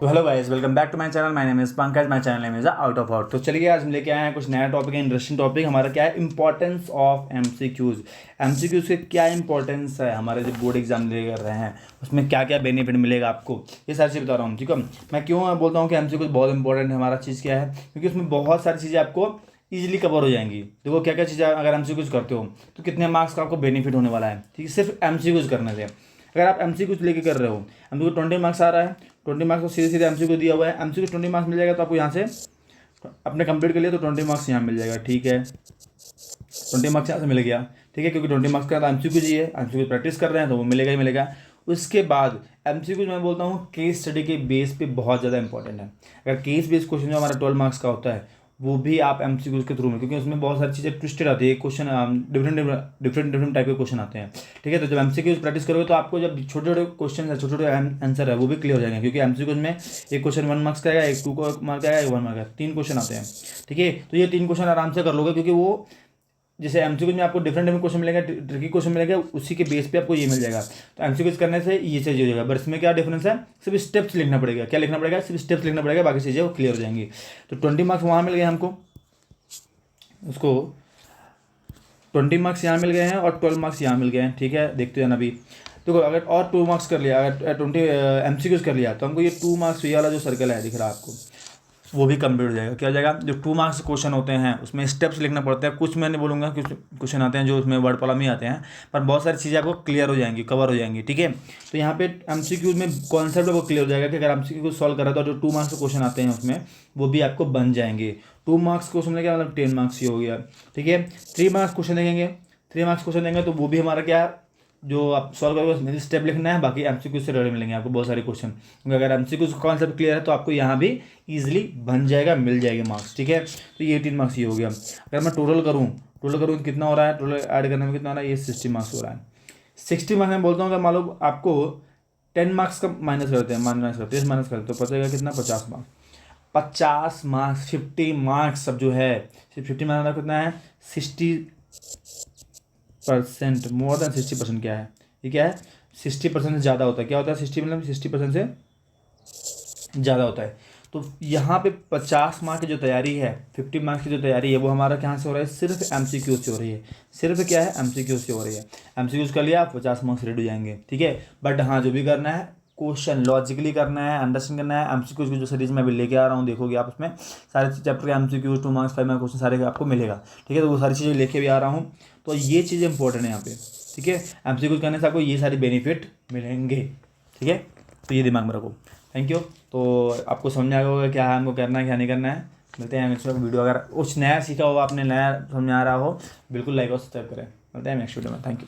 तो hello guys, welcome back to my channel. My name is Pankaj, my channel name is out of out. तो चलिए आज हम लेके आए हैं कुछ नया टॉपिक है, इंटरेस्टिंग टॉपिक। हमारा क्या है, इंपॉर्टेंस ऑफ एमसीक्यूज। एमसीक्यूज के क्या इंपॉर्टेंस है, हमारे जो बोर्ड एग्जाम ले कर रहे हैं उसमें क्या क्या बेनिफिट मिलेगा आपको, ये सारी चीज़ बता रहा हूँ। ठीक है, मैं क्यों बोलता हूँ कि एमसीक्यूज बहुत इंपॉर्टेंट है। हमारा चीज़ क्या है, क्योंकि उसमें बहुत सारी चीज़ें आपको ईजिली कवर हो जाएंगी। देखो क्या क्या चीज़ें अगर एमसीक्यूज करते हो तो कितने मार्क्स का आपको बेनिफिट होने वाला है, ठीक है, सिर्फ एमसीक्यूज करने से। अगर आप एमसीक्यूज लेके कर रहे हो, एमसीक्यू 20 मार्क्स आ रहा है, 20 मार्क्स को सीधे सीधे एमसीक्यू दिया हुआ है, एमसीक्यू 20 मार्क्स मिल जाएगा तो आपको यहाँ से अपने कंप्लीट कर लिया तो 20 मार्क्स यहाँ मिल जाएगा। ठीक है, 20 मार्क्स यहाँ से मिल गया। ठीक है, क्योंकि 20 मार्क्स का एमसीक्यू जी है, एमसीक्यू प्रैक्टिस कर रहे हैं तो वो मिलेगा ही मिलेगा। उसके बाद एमसीक्यू मैं बोलता हूँ केस स्टडी के बेस पे बहुत ज़्यादा इंपॉर्टेंट है। अगर केस बेस्ड क्वेश्चन जो हमारा 12 मार्क्स का होता है वो भी आप एमसीक्यूज के थ्रू में, क्योंकि उसमें बहुत सारी चीज़ें ट्विस्टेड आती है, क्वेश्चन डिफरेंट टाइप के क्वेश्चन आते हैं। ठीक है, तो जब एमसीक्यूज प्रैक्टिस करोगे तो आपको जब छोटे छोटे क्वेश्चन है, छोटे छोटे आंसर है, वो भी क्लियर हो जाएंगे। क्योंकि एमसीक्यूज में एक क्वेश्चन 1 मार्क्स का आएगा, एक 2 मार्क्स का आएगा, एक 1 मार्क्स का, 3 क्वेश्चन आते हैं। ठीक है, तो ये 3 क्वेश्चन आराम से कर लोगे, क्योंकि वो जैसे एमसीक्यूज में आपको डिफरेंट क्वेश्चन मिलेगा, ट्रिकी क्वेश्चन मिलेगा, उसी के बेस पे आपको ये मिल जाएगा। तो एमसीक्यूज करने से ये चीज़ हो जाएगा। बट इसमें क्या डिफरेंस है, सिर्फ स्टेप्स लिखना पड़ेगा। क्या लिखना पड़ेगा, सिर्फ स्टेप्स लिखना पड़ेगा, बाकी चीज़ें वो क्लियर हो जाएंगी। तो 20 मार्क्स वहाँ मिल गए हमको, उसको 20 मार्क्स यहाँ मिल गए हैं और 12 मार्क्स यहाँ मिल गए हैं। ठीक है, देखते हैं अभी। देखो अगर और 2 मार्क्स कर लिया, अगर 20 एमसीक्यूज कर लिया तो हमको ये 2 मार्क्स ये वाला जो सर्कल है दिख रहा है आपको, वो भी कंप्लीट हो जाएगा। क्या हो जाएगा, जो 2 मार्क्स क्वेश्चन होते हैं उसमें स्टेप्स लिखना पड़ता है। कुछ मैं नहीं बोलूँगा, कुछ क्वेश्चन आते हैं जो उसमें वर्ड प्रॉब्लम ही आते हैं, पर बहुत सारी चीज़ें आपको क्लियर हो जाएंगी, कवर हो जाएंगी। ठीक है, तो यहाँ पे एमसीक्यूज में कॉन्सेप्ट वो क्लियर हो जाएगा कि अगर एमसीक्यू सॉल्व करा तो जो 2 मार्क्स के क्वेश्चन आते हैं उसमें वो भी आपको बन जाएंगे। 2 मार्क्स क्वेश्चन में क्या मतलब 10 मार्क्स ही हो गया। ठीक है, 3 मार्क्स क्वेश्चन देंगे, 3 मार्क्स क्वेश्चन देंगे तो वो भी हमारा क्या है, जो आप सॉल्व करोगे उसमें स्टेप लिखना है। बाकी एमसीक्यू से रिलेटेड मिलेंगे आपको बहुत सारे क्वेश्चन, क्योंकि अगर एमसीक्यू का कॉन्सेप्ट क्लियर है तो आपको यहाँ भी इजीली बन जाएगा, मिल जाएंगे मार्क्स। ठीक है, तो ये 18 मार्क्स ये हो गया। अगर मैं टोटल करूँ कितना हो रहा है, टोटल ऐड करने में कितना हो रहा है, ये 60 मार्क्स हो रहा है। 60 मार्क्स मैं बोलता हूँ कि मान लो आपको 10 मार्क्स का माइनस करते हैं, माइनस करते हैं, माइनस करते तो बचेगा कितना, 50 मार्क्स। 50 मार्क्स, 50 मार्क्स सब जो है, सिर्फ 50 मार्क्स कितना है, 60%, मोर देन 60%। क्या है ये, क्या है, 60% से ज़्यादा होता है। क्या होता है 60 मतलब 60% से ज़्यादा होता है। तो यहाँ पे 50 मार्क्स की जो तैयारी है, 50 मार्क्स की जो तैयारी है, वो हमारा कहाँ से हो रहा है, सिर्फ एमसीक्यू से हो रही है। सिर्फ क्या है, एमसीक्यू से हो रही है। एमसीक्यूज कर लिया, 50 मार्क्स रेडी हो जाएंगे। ठीक है, बट हाँ जो भी करना है क्वेश्चन लॉजिकली करना है, अंडरस्टैंड करना है। एमसीक्यूज की जो सीरीज मैं अभी लेके आ रहा हूँ, देखोगे आप उसमें सारे चैप्टर के एमसीक्यूज 2 मार्क्स 5 मार्क्स क्वेश्चन सारे आपको मिलेगा। ठीक है, तो वो सारी चीज़ें लेके भी आ रहा हूँ, तो ये चीज़ इंपॉर्टेंट है यहाँ पे। ठीक है, एमसीक्यूज करने से आपको ये सारे बेनिफिट मिलेंगे। ठीक है, तो ये दिमाग में रखो। Thank you. तो आपको समझ आ गया होगा क्या है हमको करना है, क्या नहीं करना है। मिलते हैं नेक्स्ट वीडियो। अगर कुछ नया सीखा हो, आपने नया समझ आ रहा हो, बिल्कुल लाइक और सब्सक्राइब करें। मिलते हैं नेक्स्ट वीडियो में। Thank you.